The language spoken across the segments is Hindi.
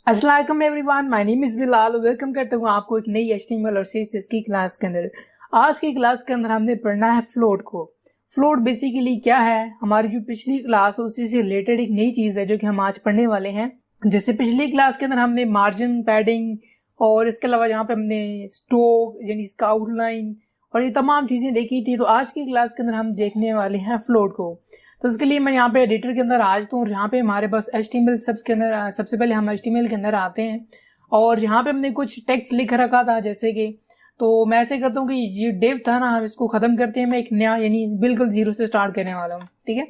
अस्सलाम वालेकुम everyone, my name is Bilal. Welcome करता हूँ आपको एक नई एचटीएमएल और सीएसएस की क्लास के अंदर। आज की क्लास के अंदर हमने पढ़ना है फ्लोट को। फ्लोट बेसिकली क्या है, हमारी जो पिछली क्लास है उसी से रिलेटेड एक नई चीज है जो कि हम आज पढ़ने वाले हैं। जैसे पिछली क्लास के अंदर हमने मार्जिन, पैडिंग और इसके अलावा यहाँ पे हमने स्टोक यानी इसका आउटलाइन और ये तमाम चीजें देखी थी। तो आज की क्लास के अंदर हम देखने वाले हैं फ्लोट को। तो उसके लिए मैं यहाँ पे एडिटर के अंदर आ जाता हूँ। यहाँ पे हमारे पास HTML सबके अंदर सबसे पहले हम HTML के अंदर आते हैं और यहाँ पे हमने कुछ टेक्स्ट लिख रखा था जैसे कि, तो मैं ऐसे करता हूँ कि ये डिव था ना, हम इसको खत्म करते हैं। मैं एक नया यानी बिल्कुल जीरो से स्टार्ट करने वाला हूँ, ठीक है।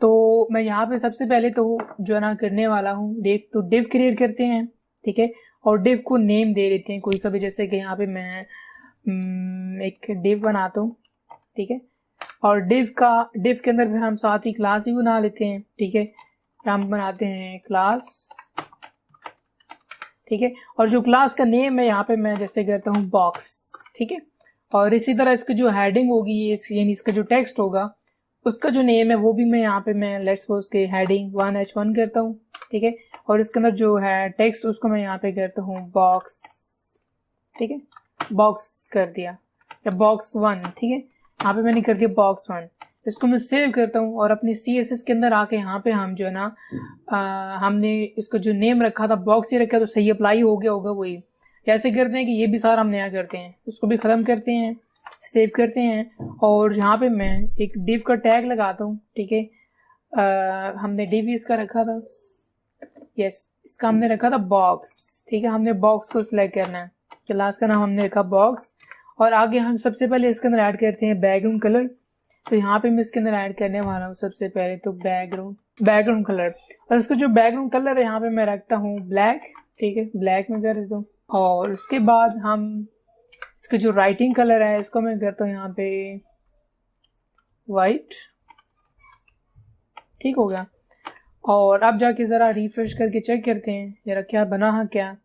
तो मैं यहाँ पे सबसे पहले तो जो है ना करने वाला हूँ डिव, तो डिव क्रिएट करते हैं, ठीक है। और डिव को नेम दे देते हैं कोई सा भी, जैसे कि यहाँ पे मैं एक डिव बनाता हूँ, ठीक है। और डिव के अंदर फिर हम साथ ही क्लास भी बना लेते हैं, ठीक है। हम बनाते हैं क्लास, ठीक है। और जो क्लास का नेम है यहाँ पे मैं जैसे करता हूँ बॉक्स, ठीक है। और इसी तरह इसकी जो हेडिंग होगी यानी इसका जो टेक्स्ट होगा उसका जो नेम है वो भी मैं यहाँ पे मैं लेट्स सपोज के हेडिंग 1H1 करता हूँ, ठीक है। और इसके अंदर जो है टेक्स्ट उसको मैं यहाँ पे करता हूँ बॉक्स, ठीक है। बॉक्स कर दिया या बॉक्स 1, ठीक है। यहाँ पे मैंने कर दिया बॉक्स 1। इसको मैं सेव करता हूँ और अपनी CSS के अंदर आके यहाँ पे हम जो है ना हमने इसको जो नेम रखा था बॉक्स ही रखा तो सही अप्लाई हो गया होगा वही। ऐसे करते हैं कि ये भी सारा हम नया करते हैं, उसको भी खत्म करते हैं, सेव करते हैं। और यहाँ पे मैं एक डिव का टैग लगाता हूँ, ठीक है। हमने डिव इसका रखा था, यस, इसका हमने रखा था बॉक्स, ठीक है। हमने बॉक्स को सिलेक्ट करना है, क्लास का नाम हमने रखा बॉक्स। और आगे हम सबसे पहले इसके अंदर ऐड करते हैं बैकग्राउंड कलर। तो यहाँ पे मैं इसके अंदर ऐड करने वाला हूँ सबसे पहले तो बैकग्राउंड कलर। और इसका जो बैकग्राउंड कलर है यहाँ पे मैं रखता हूँ ब्लैक, ठीक है, ब्लैक में कर देता हूँ। और उसके बाद हम इसका जो राइटिंग कलर है इसको मैं करता हूँ यहाँ पे वाइट, ठीक हो गया। और अब जाके ज़रा रिफ्रेश करके चेक करते हैं जरा क्या बना है क्या।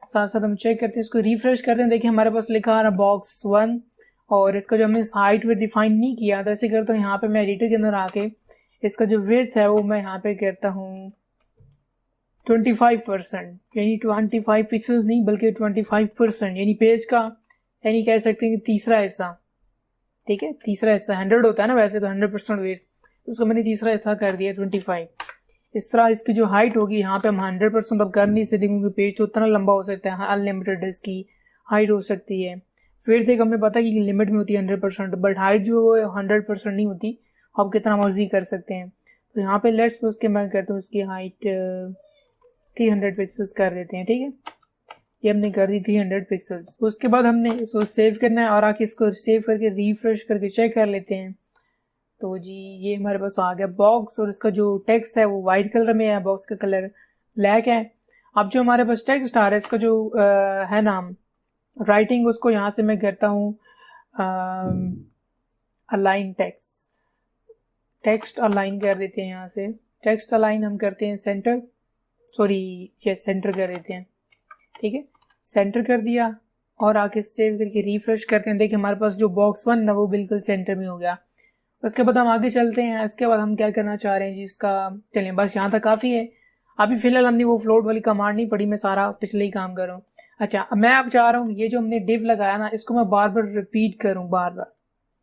साथ साथ हम चेक करते हैं, इसको रिफ्रेश करते हैं। देखिए हमारे पास लिखा आ रहा बॉक्स 1 और इसका जो हमने हाइट वेट डिफाइन नहीं किया था, ऐसे करता हूँ यहाँ पे मैं एडिटर के अंदर आके इसका जो विड्थ है वो मैं यहाँ पे करता हूँ 25%, यानी 25 पिक्सल्स नहीं बल्कि 25%, यानी पेज का यानी कह सकते हैं कि तीसरा हिस्सा, ठीक है। तीसरा हिस्सा 100 होता है ना वैसे तो 100% वेट, उसको मैंने तीसरा हिस्सा कर दिया 25। इस तरह इसकी जो हाइट होगी यहाँ पे हम 100% अब कर नहीं सकते क्योंकि पेज तो उतना लंबा हो सकता है, अनलिमिटेड इसकी हाइट हो सकती है। फिर से हमें पता है कि लिमिट में होती है 100%, बट हाइट जो है 100% नहीं होती, आप कितना मर्जी कर सकते हैं। तो यहाँ पे लेट्स सपोज के मैं करता हूँ इसकी हाइट 300 पिक्सल्स कर देते हैं, ठीक है। ये हमने कर दी 300 पिक्सल्स। उसके बाद हमने इसको सेव करना है और आके इसको सेव करके रिफ्रेश करके चेक कर लेते हैं। तो जी ये हमारे पास आ गया बॉक्स और इसका जो टेक्स्ट है वो वाइट कलर में है, बॉक्स का कलर ब्लैक है। अब जो हमारे पास टेक्स्ट आ रहा है इसका जो है नाम राइटिंग, उसको यहाँ से मैं करता हूँ अलाइन टेक्स्ट अलाइन कर देते हैं। यहाँ से टेक्स्ट अलाइन हम करते हैं सेंटर, सॉरी ये सेंटर कर देते हैं, ठीक है। सेंटर कर दिया और आके सेव करके रिफ्रेश करते हैं। देखिए हमारे पास जो बॉक्स 1 ना वो बिल्कुल सेंटर में हो गया। उसके बाद हम आगे चलते हैं। इसके बाद हम क्या करना चाह रहे हैं जी, इसका चलें बस यहाँ तक काफ़ी है। अभी फिलहाल हमने वो फ्लोट वाली कमांड नहीं पड़ी, मैं सारा पिछले ही काम कर रहा हूँ। अच्छा मैं अब चाह रहा हूँ ये जो हमने डिव लगाया ना इसको मैं बार बार रिपीट करूँ बार बार,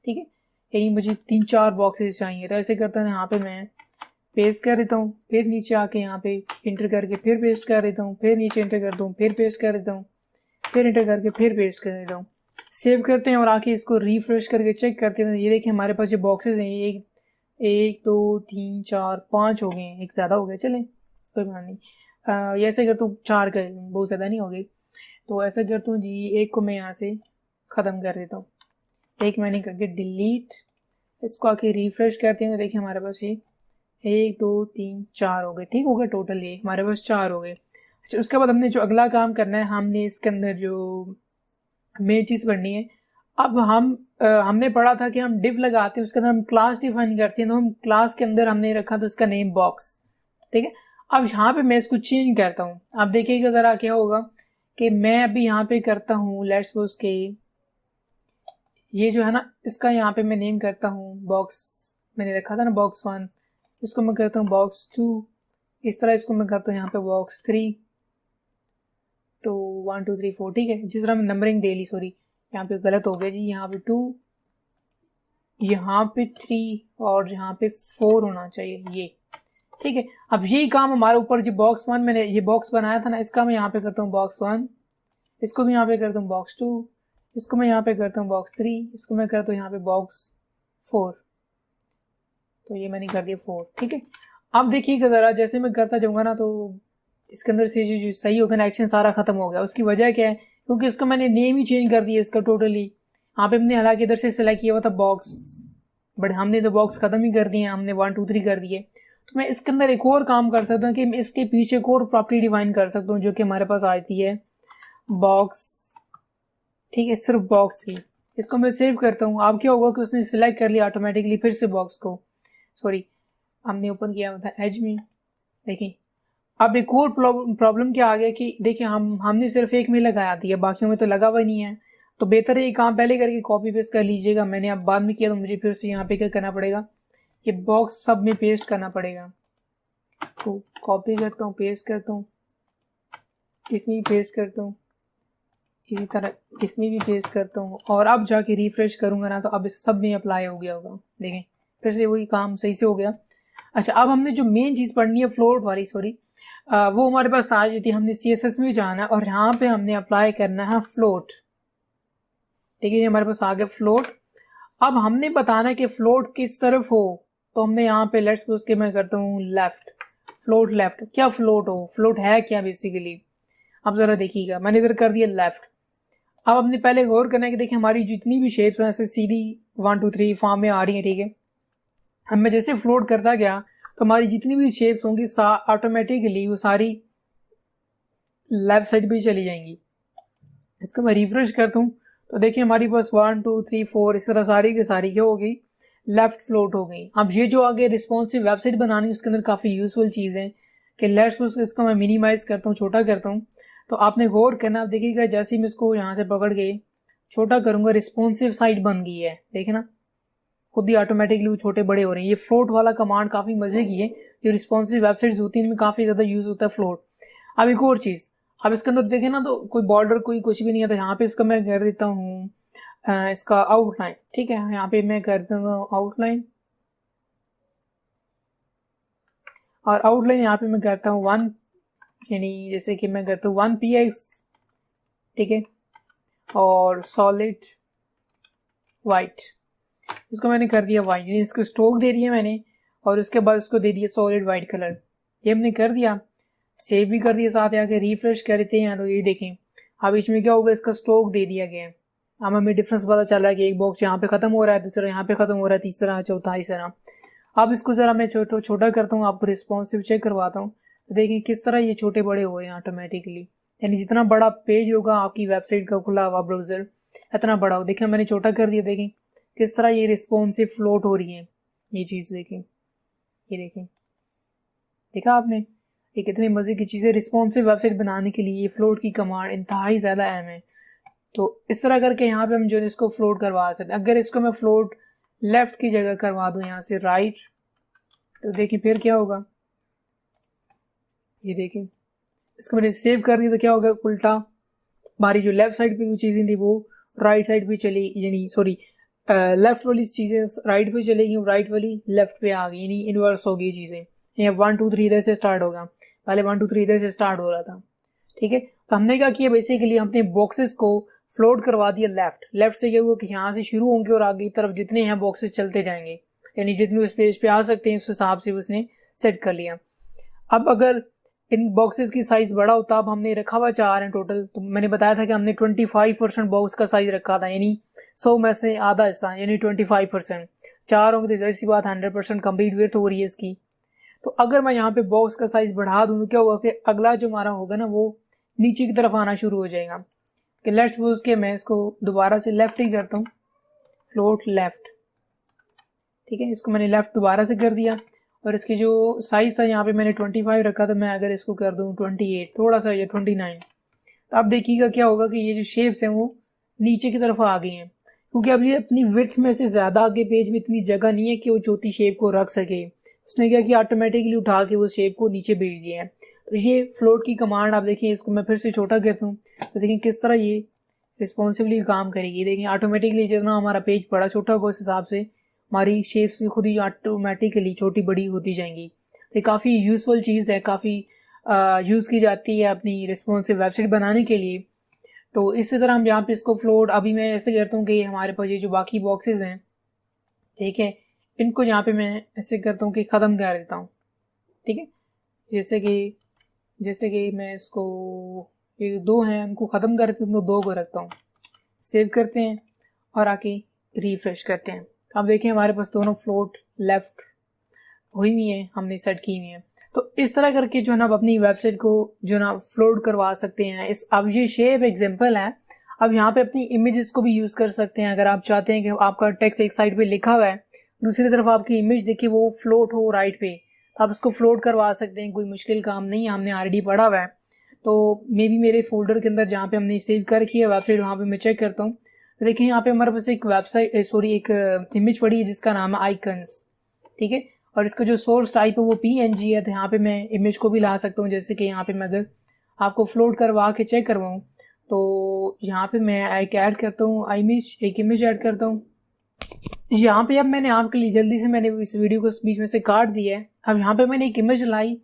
ठीक है। यानी मुझे 3-4 बॉक्सेस चाहिए। तो ऐसे करता हूँ यहाँ पे मैं पेस्ट कर देता हूँ, फिर नीचे आके यहाँ पे इंटर करके फिर पेस्ट कर देता हूँ, फिर नीचे इंटर करता हूँ, फिर पेस्ट कर देता हूँ, फिर इंटर करके फिर पेस्ट कर देता हूँ। सेव करते हैं और आके इसको रिफ्रेश करके चेक करते हैं। ये देखिए हमारे पास जो बॉक्सेस हैं एक 2 3 4 5 हो गए हैं, एक ज़्यादा हो गया, चलें कोई बात नहीं। ये ऐसे करता हूँ 4 कर, बहुत ज़्यादा नहीं हो गई। तो ऐसा करता हूँ जी एक को मैं यहाँ से ख़त्म कर देता हूँ, एक मैंने करके डिलीट। इसको आके रिफ्रेश करते हैं तो देखिए हमारे पास ये 1 2 3 4 हो गए, ठीक हो गया। टोटल ये हमारे पास 4 हो गए। अच्छा उसके बाद हमने जो अगला काम करना है, हमने इसके अंदर जो मेन चीज़ पढ़नी है। अब हमने पढ़ा था कि हम डिव लगाते हैं उसके अंदर हम क्लास डिफाइन करते हैं। तो हम क्लास के अंदर हमने रखा था इसका नेम बॉक्स, ठीक है। अब यहाँ पे मैं इसको चेंज करता हूँ। आप देखिएगा ज़रा क्या होगा कि मैं अभी यहाँ पे करता हूँ लेट्स सपोज के ये जो है ना इसका यहाँ पे मैं नेम करता हूँ बॉक्स, मैंने रखा था ना बॉक्स 1, इसको मैं करता हूँ बॉक्स 2, इस तरह इसको मैं करता हूँ यहाँ पे बॉक्स 3, तो 1 2 3 4 ठीक है। जिस तरह मैं नंबरिंग दे ली, सॉरी यहाँ पे गलत हो गया जी, यहाँ पे 2, यहाँ पे 3 और यहाँ पे 4 होना चाहिए ये, ठीक है। अब यही काम हमारे ऊपर जो बॉक्स 1 मैंने ये बॉक्स बनाया था ना, इसका मैं यहाँ पे करता हूँ बॉक्स 1, इसको भी यहाँ पे करता हूँ बॉक्स 2, इसको मैं यहाँ पे करता हूँ बॉक्स 3, इसको मैं करता हूँ यहाँ पे बॉक्स 4, तो ये मैंने कर दिया 4, ठीक है। अब देखिएगा ज़रा, जैसे मैं करता जाऊँगा ना तो इसके अंदर से जो सही होगा ना एक्शन सारा खत्म हो गया। उसकी वजह क्या है, क्योंकि इसको मैंने नेम ही चेंज कर दिया इसका टोटली। यहाँ पे हमने हालांकि इधर से सिलेक्ट किया हुआ था बॉक्स, बट हमने तो बॉक्स खत्म ही कर दिए, हमने 1 2 3 कर दिए। तो मैं इसके अंदर एक और काम कर सकता हूँ कि इसके पीछे एक और प्रॉपर्टी डिफाइन कर सकता हूँ जो कि हमारे पास आती है बॉक्स, ठीक है, सिर्फ बॉक्स ही। इसको मैं सेव करता हूँ। अब क्या होगा कि उसने सिलेक्ट कर लिया ऑटोमेटिकली फिर से बॉक्स को, सॉरी हमने ओपन किया हुआ था एज में। देखिए अब एक और प्रॉब्लम क्या आ गया कि देखिए हमने सिर्फ एक में लगाया दिया, बाकियों में तो लगा हुआ नहीं है। तो बेहतर है ये काम पहले करके कॉपी पेस्ट कर लीजिएगा। मैंने अब बाद में किया तो मुझे फिर से यहाँ पे क्या करना पड़ेगा, ये बॉक्स सब में पेस्ट करना पड़ेगा। तो कॉपी करता हूँ, पेस्ट करता हूँ, इसमें भी पेस्ट करता हूँ, इसी तरह इसमें भी पेस्ट करता हूँ, और अब जाके रिफ्रेश करूंगा ना तो अब इस सब में अप्लाई हो गया होगा। देखें फिर से वही काम सही से हो गया। अच्छा अब हमने जो मेन चीज़ पढ़नी है फ्लोट वाली, सॉरी वो हमारे पास आ जाती है। हमने CSS में जाना है और यहाँ पे हमने अप्लाई करना है फ्लोट, ठीक है। ये हमारे पास आ गया फ्लोट। अब हमने बताना है कि फ्लोट किस तरफ हो, तो हमने यहाँ पे लेट्स सपोज के मैं करता हूँ लेफ्ट, फ्लोट लेफ्ट। क्या फ्लोट हो, फ्लोट है क्या बेसिकली, अब जरा देखिएगा मैंने इधर कर दिया लेफ्ट। अब हमने पहले गौर करना है कि देखिए हमारी जितनी भी शेप्स हैं ऐसे सीधी 1 2 3 फॉर्म में आ रही है, ठीक है। अब मैं जैसे फ्लोट करता गया तो हमारी जितनी भी शेप्स होंगी ऑटोमेटिकली वो सारी लेफ्ट साइड पे चली जाएंगी। इसको मैं रिफ्रेश करता हूँ तो देखिए हमारी पास 1 2 3 4 इस तरह सारी की सारी क्या हो गई, लेफ्ट फ्लोट हो गई। अब ये जो आगे रिस्पॉन्सिव वेबसाइट बनानी है उसके अंदर काफ़ी यूजफुल चीज़ है कि लेट्स सपोज इसको मैं मिनिमाइज करता हूँ, छोटा करता हूँ। तो आपने गौर करना, आप देखिएगा जैसे ही मैं इसको यहाँ से पकड़ के छोटा करूंगा रिस्पॉन्सिव साइट बन गई है, देखे ना खुद ही ऑटोमेटिकली वो छोटे बड़े हो रहे हैं। ये फ्लोट वाला कमांड काफ़ी मजे की है, जो रिस्पॉन्सिव वेबसाइट्स होती हैं इनमें काफ़ी ज़्यादा यूज़ होता है फ्लोट। अब एक और चीज़, अब इसके अंदर देखें ना तो कोई बॉर्डर कोई कुछ भी नहीं आता। यहाँ पे इसका मैं कर देता हूँ इसका आउटलाइन, ठीक है। यहाँ पे मैं कर देता हूँ आउटलाइन, और आउटलाइन यहाँ पे मैं करता हूँ 1, यानी जैसे कि मैं करता हूँ 1 px, ठीक है, और सॉलिड वाइट, इसको मैंने कर दिया वाइट, यानी इसको स्ट्रोक दे दिया मैंने, और उसके बाद उसको दे दिया सॉलिड वाइट कलर। ये हमने कर दिया, सेव भी कर दिया, साथ आके रिफ्रेश करते हैं तो ये देखें अब इसमें क्या होगा, इसका स्ट्रोक दे दिया गया है। अब हमें डिफरेंस पता चल रहा है कि एक बॉक्स यहाँ पे खत्म हो रहा है, दूसरा यहाँ पे खत्म हो रहा है, तीसरा चौथा इस तरह। अब इसको जरा मैं छोटा करता हूँ, आपको रिस्पॉन्सिव चेक करवाता हूँ। तो देखिए किस तरह ये छोटे बड़े हो रहे हैं ऑटोमेटिकली, यानी जितना बड़ा पेज होगा आपकी वेबसाइट का खुला हुआ ब्राउजर इतना बड़ा हो। देखिए मैंने छोटा कर दिया, देखें किस तरह ये रिस्पॉन्सिव फ्लोट हो रही है ये चीज़। देखें ये देखें, देखा आपने, ये कितनी मजे की चीज़ है। रिस्पॉन्सिव वेबसाइट बनाने के लिए ये फ्लोट की कमांड इंतहाई ज़्यादा अहम है। तो इस तरह करके यहाँ पे हम जो है इसको फ्लोट करवा सकते हैं। अगर इसको मैं फ्लोट लेफ्ट की जगह करवा दूँ यहाँ से राइट, तो देखिए फिर क्या होगा, ये देखिए इसको मैंने सेव कर दिया तो क्या होगा, उल्टा हमारी जो लेफ्ट साइड पे जो चीज़ें थी वो राइट साइड पे चली, यानी सॉरी लेफ्ट वाली चीज़ें राइट पे चलेगी, राइट वाली लेफ्ट पे आ गई, यानी इनवर्स हो गई चीज़ें। यहाँ 1 2 3 इधर से स्टार्ट होगा, पहले 1 2 3 इधर से स्टार्ट हो रहा था, ठीक है। तो हमने क्या किया, बेसिकली हमने बॉक्सेस को फ्लोट करवा दिया लेफ्ट से। क्या हुआ कि यहाँ से शुरू होंगे और आगे की तरफ जितने हैं बॉक्सेस चलते जाएंगे, यानी जितने उस पेज पे आ सकते हैं उस हिसाब से उसने सेट कर लिया। अब अगर इन बॉक्सेस की साइज बड़ा होता, अब हमने रखा हुआ 4 है टोटल, तो मैंने बताया था कि हमने 25% बॉक्स का साइज रखा था, यानी 100 में से आधा हिस्सा यानी 25%। 4 होंगे तो जैसी बात 100% कंप्लीट विड्थ हो रही है इसकी। तो अगर मैं यहाँ पे बॉक्स का साइज बढ़ा दूँ तो क्या होगा कि अगला जो हमारा होगा ना वो नीचे की तरफ आना शुरू हो जाएगा। कि लेट्स सपोज के मैं इसको दोबारा से लेफ्ट ही करता हूँ, फ्लोट लेफ्ट, ठीक है। इसको मैंने लेफ्ट दोबारा से कर दिया, और इसकी जो साइज था यहाँ पे मैंने 25 रखा था, मैं अगर इसको कर दूँ 28, थोड़ा सा ये 29, तो अब देखिएगा क्या होगा कि ये जो शेप्स हैं वो नीचे की तरफ आ गई हैं, क्योंकि अब ये अपनी विड्थ में से ज़्यादा आगे पेज में इतनी जगह नहीं है कि वो चौथी शेप को रख सके। उसने क्या किया, ऑटोमेटिकली उठा के वो शेप को नीचे भेज दिया है। तो ये फ्लोट की कमांड आप देखिए, इसको मैं फिर से छोटा करता हूँ तो देखिए किस तरह ये रिस्पॉन्सिबली काम करेगी। देखिए ऑटोमेटिकली जितना हमारा पेज बड़ा छोटा होगा उस हिसाब से हमारी शेप्स भी खुद ही ऑटोमेटिकली छोटी बड़ी होती जाएंगी। तो काफ़ी यूज़फुल चीज़ है, काफ़ी यूज़ की जाती है अपनी रिस्पॉन्सिव वेबसाइट बनाने के लिए। तो इसी तरह हम यहाँ पे इसको फ्लोट, अभी मैं ऐसे करता हूँ कि हमारे पास ये जो बाकी बॉक्सेस हैं, ठीक है, इनको यहाँ पे मैं ऐसे करता हूँ कि ख़त्म कर देता हूँ, ठीक है। जैसे कि मैं इसको, ये 2 हैं उनको ख़त्म कर देता हूँ, 2 को रखता हूँ, सेव करते हैं और आके रिफ्रेश करते हैं। अब देखें हमारे पास दोनों फ्लोट लेफ़्ट हुई हुई हैं, हमने सेट की हुई हैं। तो इस तरह करके जो है ना आप अपनी वेबसाइट को जो ना फ्लोट करवा सकते हैं। अब ये शेप एग्जांपल है, अब यहाँ पे अपनी इमेजेस को भी यूज़ कर सकते हैं। अगर आप चाहते हैं कि आपका टेक्स्ट एक साइड पे लिखा हुआ है, दूसरी तरफ आपकी इमेज देखिए वो फ्लोट हो राइट पे, तो आप इसको फ्लोट करवा सकते हैं। कोई मुश्किल काम नहीं है, हमने ऑलरेडी पढ़ा हुआ है। तो मे बी मेरे फोल्डर के अंदर जहाँ पे हमने सेव कर रखी है वेबसाइट, वहाँ पे मैं चेक करता हूँ तो देखिए यहाँ पे हमारे पास एक एक इमेज पड़ी है जिसका नाम है आइकन्स, ठीक है। और इसका जो सोर्स टाइप है वो PNG है। तो यहाँ पे मैं इमेज को भी ला सकता हूँ। जैसे कि यहाँ पे मैं अगर आपको फ्लोट करवा के चेक करवाऊँ तो यहाँ पे मैं एक ऐड करता हूँ एक इमेज ऐड करता हूँ यहाँ पे। अब मैंने आपके लिए जल्दी से मैंने इस वीडियो को बीच में से काट दिया है। अब यहाँ पे मैंने एक इमेज लाई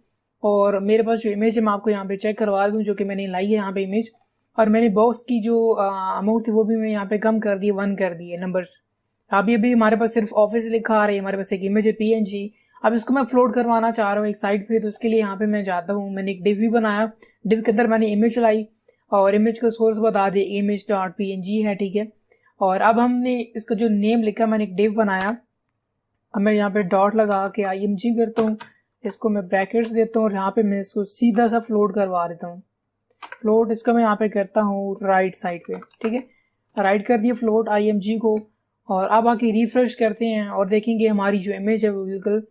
और मेरे पास जो इमेज है मैं आपको यहाँ पे चेक करवा दूँ, जो कि मैंने लाई है यहाँ पे इमेज। और मैंने बॉक्स की जो अमाउंट थी वो भी मैं यहाँ पे कम कर दी, 1 कर दी है नंबर्स। अभी हमारे पास सिर्फ ऑफिस लिखा आ रही है, हमारे पास एक इमेज है PNG। अब इसको मैं फ्लोट करवाना चाह रहा हूँ एक साइड पे, तो उसके लिए यहाँ पे मैं जाता हूँ, मैंने एक डिव भी बनाया, डिव के अंदर मैंने इमेज लाई और इमेज का सोर्स बता दिया image.png है, ठीक है। और अब हमने इसका जो नेम लिखा, मैंने एक डिव बनाया। अब मैं यहाँ पे डॉट लगा के IMG करता हूँ, इसको मैं ब्रैकेट्स देता हूँ और यहाँ पे मैं इसको सीधा सा फ्लोट करवा देता हूँ। फ्लोट इसका मैं यहाँ पे करता हूँ राइट साइड पे, ठीक है। राइट कर दिया फ्लोट IMG को और अब आके रिफ्रेश करते हैं और देखेंगे हमारी जो इमेज है वो बिल्कुल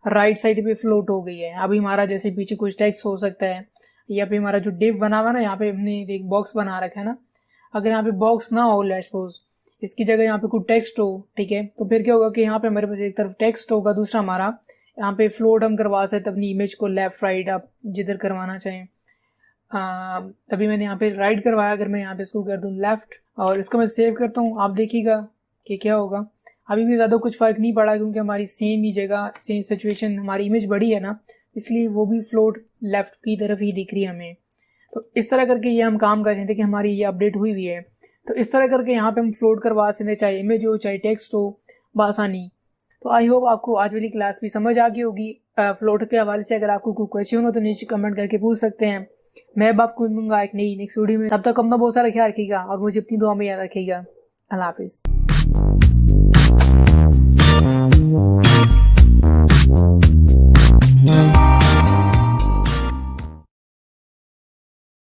राइट साइड पे फ्लोट हो गई है। अभी हमारा जैसे पीछे कुछ टेक्स्ट हो सकता है, या पे हमारा जो डिव बना हुआ ना, यहाँ पे हमने एक बॉक्स बना रखा है ना, अगर यहाँ पे बॉक्स ना हो, लेट्स सपोज इसकी जगह यहाँ पे कुछ टेक्स्ट हो, ठीक है, तो फिर क्या होगा कि यहाँ पे हमारे पास एक तरफ टेक्स्ट होगा, दूसरा हमारा यहाँ पे फ्लोट हम करवा सकते अपनी इमेज को लेफ्ट राइट, आप जिधर करवाना चाहें। तभी मैंने यहाँ पे राइट करवाया। अगर मैं यहाँ पे इसको कर दूँ लेफ्ट और इसको मैं सेव करता हूँ, आप देखिएगा कि क्या होगा। अभी भी ज़्यादा कुछ फ़र्क नहीं पड़ा क्योंकि हमारी सेम ही जगह सेम सिचुएशन, हमारी इमेज बड़ी है ना, इसलिए वो भी फ्लोट लेफ्ट की तरफ ही दिख रही है हमें। तो इस तरह करके ये हम काम कर रहे थे कि हमारी ये अपडेट हुई हुई है। तो इस तरह करके यहाँ पे हम फ्लोट करवा सकते, चाहे इमेज हो चाहे टेक्स्ट हो, बआसानी। तो आई होप आपको आज वाली क्लास भी समझ आ गई होगी फ्लोट के हवाले से। अगर आपको कोई क्वेश्चन हो तो नीचे कमेंट करके पूछ सकते हैं। मैं अब आपको मिलूंगा एक नई नेक्स्ट वीडियो में। तब तक अपना बहुत सारा ख्याल रखिएगा और मुझे अपनी दुआ में याद रखिएगा। अल्लाह हाफिज़।